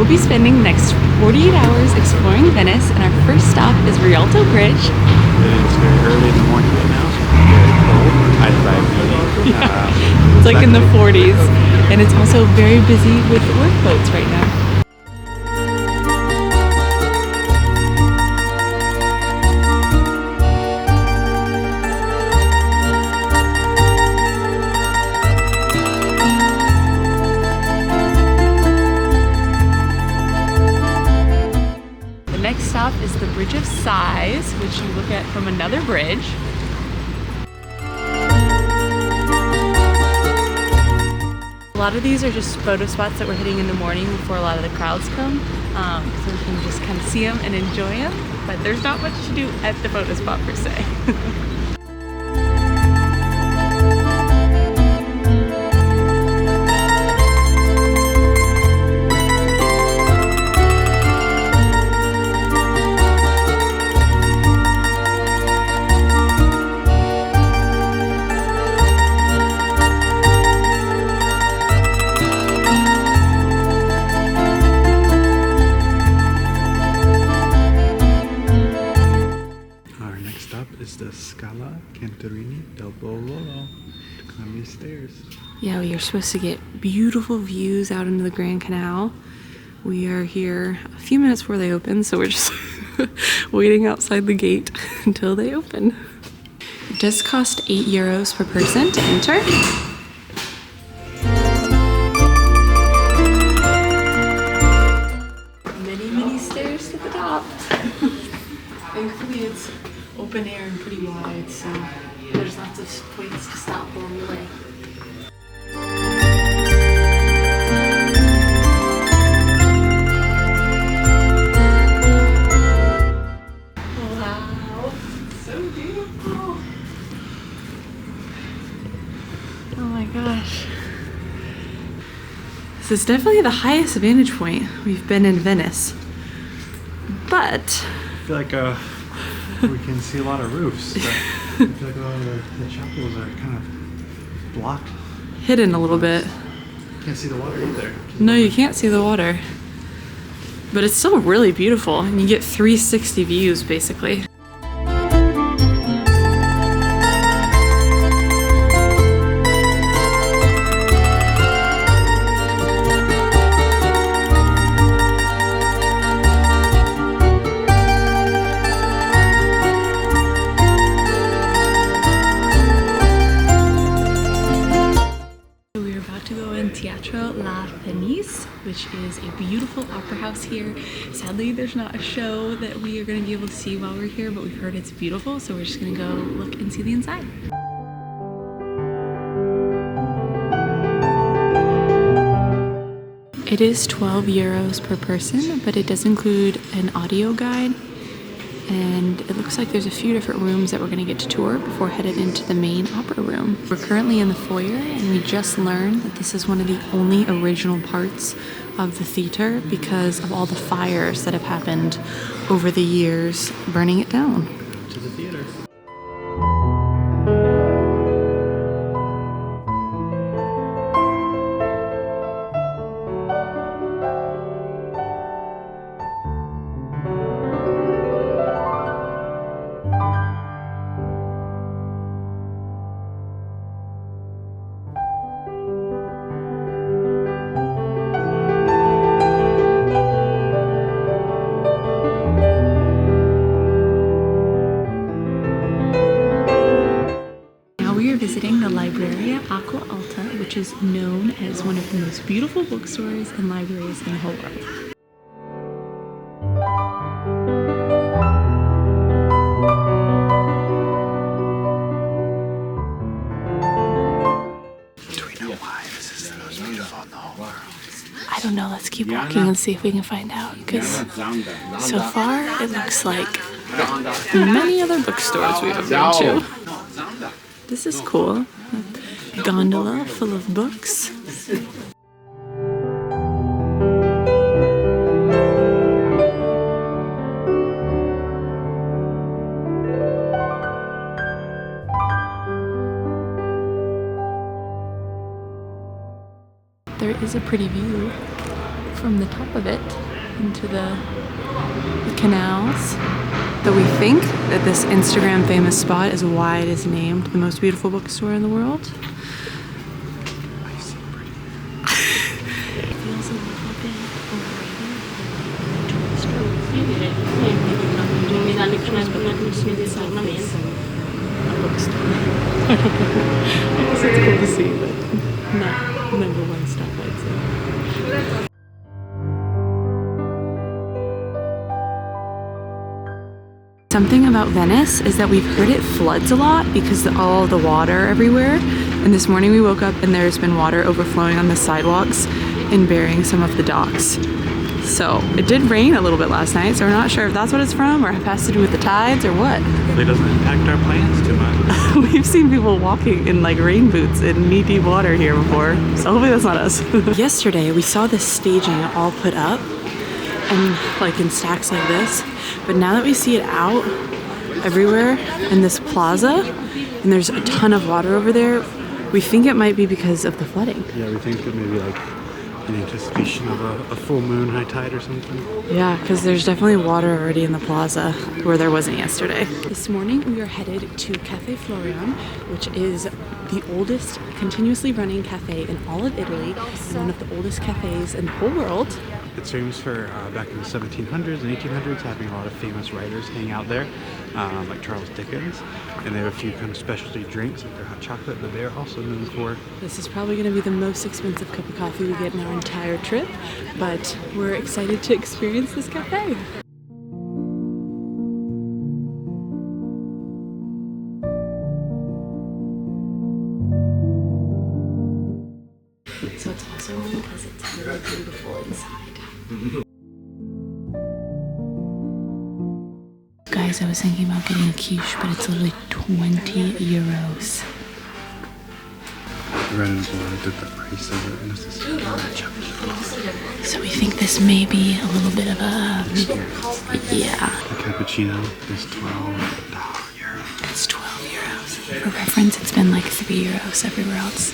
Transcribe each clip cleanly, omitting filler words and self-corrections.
We'll be spending the next 48 hours exploring Venice, and our first stop is Rialto Bridge. It's very early in the morning right now, so it's very cold. I drive early. It's like in the 40s, and it's also very busy with work boats right now. Next stop is the Bridge of Sighs, which you look at from another bridge. A lot of these are just photo spots that we're hitting in the morning before a lot of the crowds come, so we can just kind of see them and enjoy them, but there's not much to do at the photo spot per se. Is the Scala, Contarini, del Bovolo to climb these stairs. Yeah, we are supposed to get beautiful views out into the Grand Canal. We are here a few minutes before they open, so we're just waiting outside the gate until they open. It does cost €8 per person to enter. Many stairs to the top. Thankfully it's open air and pretty wide, so there's lots of points to stop along the way. Wow, so beautiful. Oh my gosh. This is definitely the highest vantage point we've been in Venice, but I feel like we can see a lot of roofs, but I feel like a lot of the chapels are kind of blocked. Hidden a little bit. Can't see the water either. No, you can't see the water. But it's still really beautiful, and you get 360 views basically. Teatro La Fenice, which is a beautiful opera house here. Sadly, there's not a show that we are going to be able to see while we're here, but we've heard it's beautiful, so we're just going to go look and see the inside. It is €12 per person, but it does include an audio guide, and it looks like there's a few different rooms that we're going to get to tour before headed into the main opera room. We're currently in the foyer, and we just learned that this is one of the only original parts of the theater because of all the fires that have happened over the years, burning it down. To the theater. Visiting the Libreria Acqua, Alta, which is known as one of the most beautiful bookstores and libraries in the whole world. Do we know why this is the most beautiful in the whole world? I don't know, let's keep walking and see if we can find out, because so far it looks like many other bookstores we've ever been to. This is cool. A gondola full of books. There is a pretty view from the top of it into the canals. Though we think that this Instagram famous spot is why it is named the most beautiful bookstore in the world. It feels a little bit bookstore. I guess it's cool to see, but not number one stop, I'd say. Something about Venice is that we've heard it floods a lot because of all the water everywhere. And this morning we woke up and there's been water overflowing on the sidewalks and burying some of the docks. So it did rain a little bit last night, so we're not sure if that's what it's from or if it has to do with the tides or what. Hopefully it doesn't impact our plans too much. We've seen people walking in like rain boots in knee-deep water here before, so hopefully that's not us. Yesterday we saw this staging all put up and like in stacks like this, but now that we see it out everywhere in this plaza and there's a ton of water over there, we think it might be because of the flooding. Yeah, we think it may be like in anticipation of a full moon, high tide or something. Yeah, because there's definitely water already in the plaza where there wasn't yesterday. This morning we are headed to Caffe Florian, which is the oldest continuously running cafe in all of Italy and one of the oldest cafes in the whole world. It's famous for back in the 1700s and 1800s having a lot of famous writers hang out there, like Charles Dickens, and they have a few kind of specialty drinks like their hot chocolate that they're also known for. This is probably going to be the most expensive cup of coffee we get in our entire trip, but we're excited to experience this cafe. So it's also known because it's really beautiful inside. Guys, I was thinking about getting a quiche, but it's literally 20 euros. Read in blood that the price of it necessarily. So we think this may be a little bit of a... Yeah. The cappuccino is 12 euros. It's 12 euros. For reference, it's been like 3 euros everywhere else.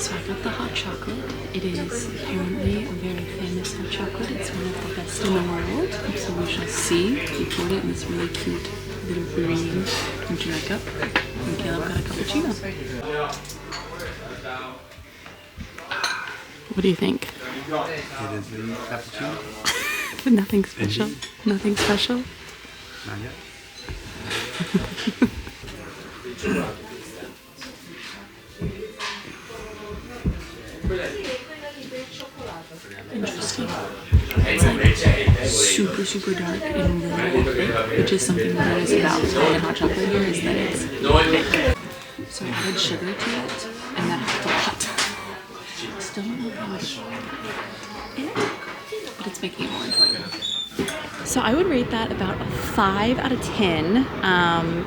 So I got the hot chocolate. It is apparently a very famous hot chocolate. It's one of the best in the world. So we shall see. We poured it in this really cute little green container cup. And Caleb got a cappuccino. What do you think? It is a cappuccino. Nothing special. Indeed. Nothing special. Not yet. Interesting. It's like super dark and really thick, which is something that is about Italian hot chocolate here, is that it's thick. So I added sugar to it, and that helped a lot. Still don't know how much but it's making it more enjoyable. So I would rate that about a 5 out of 10.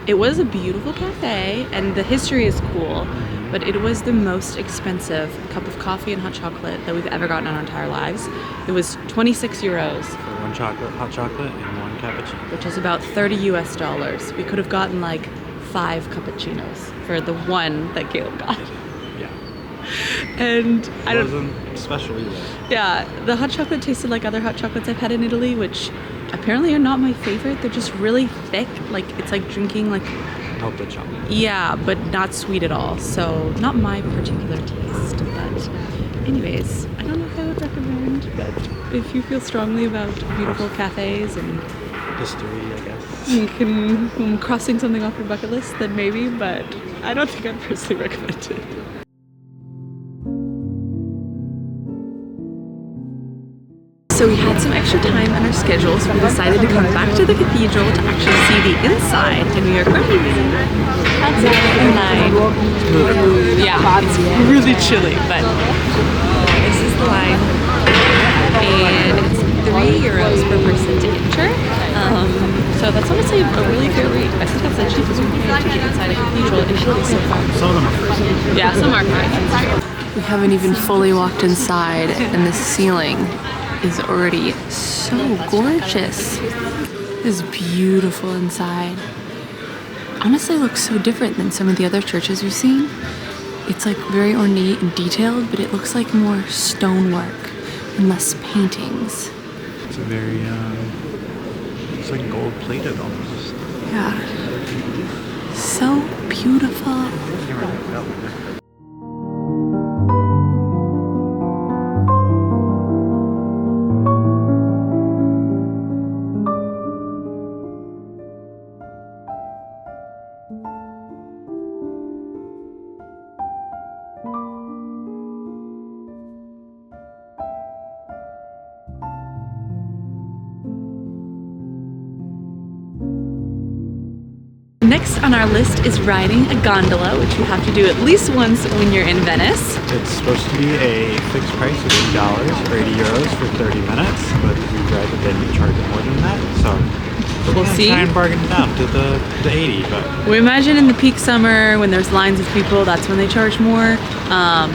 It was a beautiful cafe, and the history is cool, but it was the most expensive cup of coffee and hot chocolate that we've ever gotten in our entire lives. It was 26 euros. For one hot chocolate and one cappuccino. Which is about $30 US. We could have gotten like 5 cappuccinos for the one that Caleb got. Yeah. And I don't... It wasn't special either. Yeah, the hot chocolate tasted like other hot chocolates I've had in Italy, which apparently are not my favorite. They're just really thick. Like, it's like drinking like... Melted chocolate. Yeah, but not sweet at all. So, not my particular taste. But anyways, I don't know if I would recommend, but if you feel strongly about beautiful cafes and... History, I guess. You can... crossing something off your bucket list, then maybe, but I don't think I'd personally recommend it. So we had some extra time on our schedule, so we decided to come back to the cathedral to actually see the inside, and we are currently outside at 9. Yeah, it's really chilly, but this is the line, and it's 3 euros per person to enter. So that's honestly a really fair rate. I think that's the cheapest we can get to get inside a cathedral in Italy so far. Some of them are free. Yeah, some are free. We haven't even fully walked inside, and the ceiling is already so gorgeous. It is beautiful inside. Honestly, looks so different than some of the other churches we've seen. It's like very ornate and detailed, but it looks like more stonework and less paintings. It's a very, it's like gold plated almost. Yeah. So beautiful. Next on our list is riding a gondola, which you have to do at least once when you're in Venice. It's supposed to be a fixed price of $8 or 80 euros for 30 minutes, but if we ride it, then you charge more than that. So we'll see. Try and bargain it down to the 80, but we imagine in the peak summer when there's lines of people, that's when they charge more.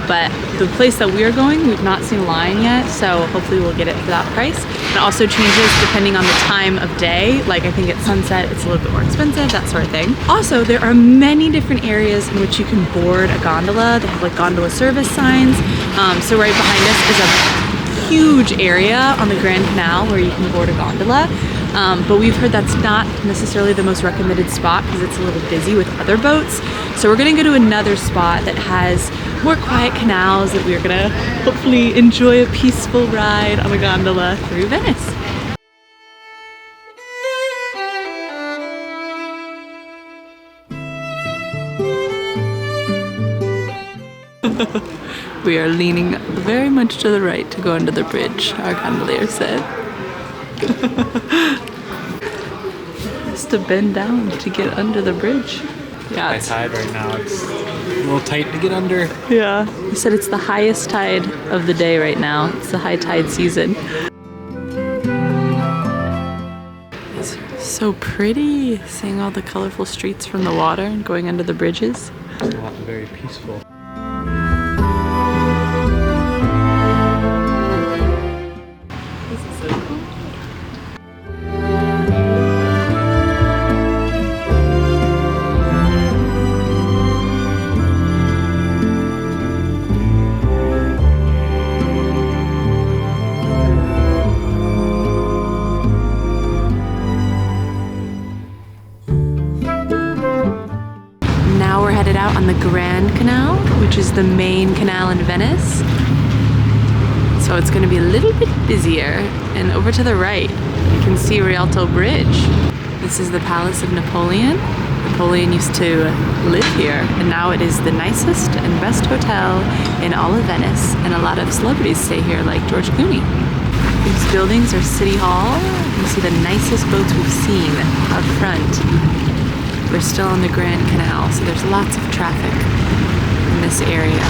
But the place that we are going, we've not seen a line yet, so hopefully we'll get it for that price. It also changes depending on the time of day. Like I think at sunset it's a little bit more expensive, that sort of thing. Also, there are many different areas in which you can board a gondola. They have like gondola service signs. So right behind us is a huge area on the Grand Canal where you can board a gondola. But we've heard that's not necessarily the most recommended spot because it's a little busy with other boats. So we're gonna go to another spot that has more quiet canals that we're gonna hopefully enjoy a peaceful ride on a gondola through Venice. We are leaning very much to the right to go under the bridge, our gondolier said. Just to bend down to get under the bridge. Yeah, high tide right now. It's a little tight to get under. Yeah, he said it's the highest tide of the day right now. It's the high tide season. It's so pretty, seeing all the colorful streets from the water and going under the bridges. It's very peaceful. On the Grand Canal, which is the main canal in Venice. So it's going to be a little bit busier. And over to the right, you can see Rialto Bridge. This is the Palace of Napoleon. Napoleon used to live here, and now it is the nicest and best hotel in all of Venice, and a lot of celebrities stay here, like George Clooney. These buildings are City Hall. You see the nicest boats we've seen up front. We're still on the Grand Canal, so there's lots of traffic in this area.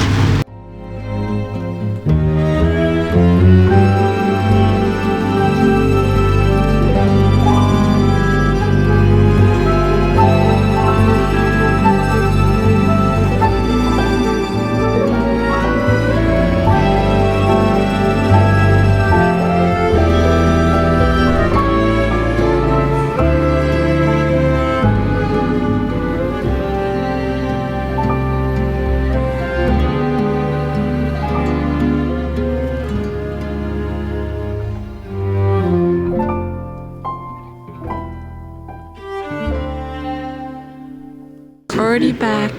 Already back.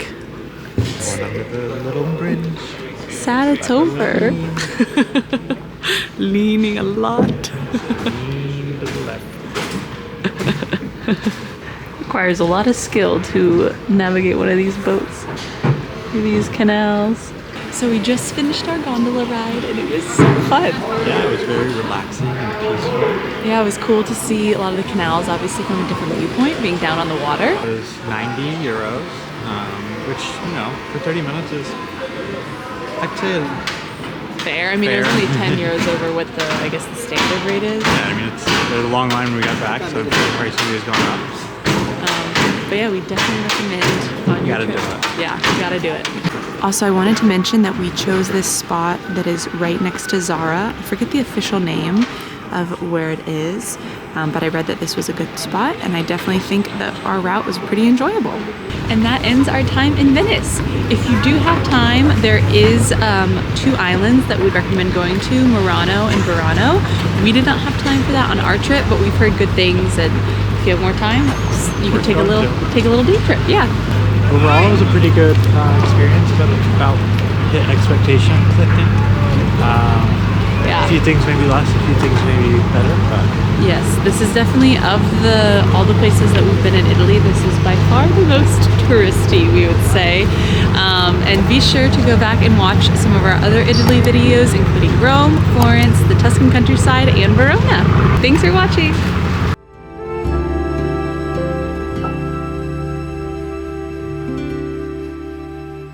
Going under the little bridge. Sad it's over. Leaning a lot. Lean to the left. Requires a lot of skill to navigate one of these boats through these canals. So we just finished our gondola ride and it was so fun. Yeah, it was very relaxing and peaceful. Yeah, it was cool to see a lot of the canals, obviously from a different viewpoint, being down on the water. It was 90 euros, which, you know, for 30 minutes is, I'd say, fair. I mean, it was only 10 euros over what the, I guess, the standard rate is. Yeah, I mean, there's a long line when we got back, so the price has gone up. But yeah, we definitely recommend on your trip. You gotta do it. Yeah, you gotta do it. Also, I wanted to mention that we chose this spot that is right next to Zara. I forget the official name, of where it is, but I read that this was a good spot, and I definitely think that our route was pretty enjoyable. And that ends our time in Venice. If you do have time, there is 2 islands that we recommend going to, Murano and Burano. We did not have time for that on our trip, but we've heard good things, and if you have more time, you can take a little day trip. Yeah. Overall, it was a pretty good experience, but about hit expectations, I think. Yeah. A few things maybe less, a few things maybe better. But yes, this is definitely, of all the places that we've been in Italy, this is by far the most touristy, we would say. And be sure to go back and watch some of our other Italy videos, including Rome, Florence, the Tuscan countryside, and Verona. Thanks for watching.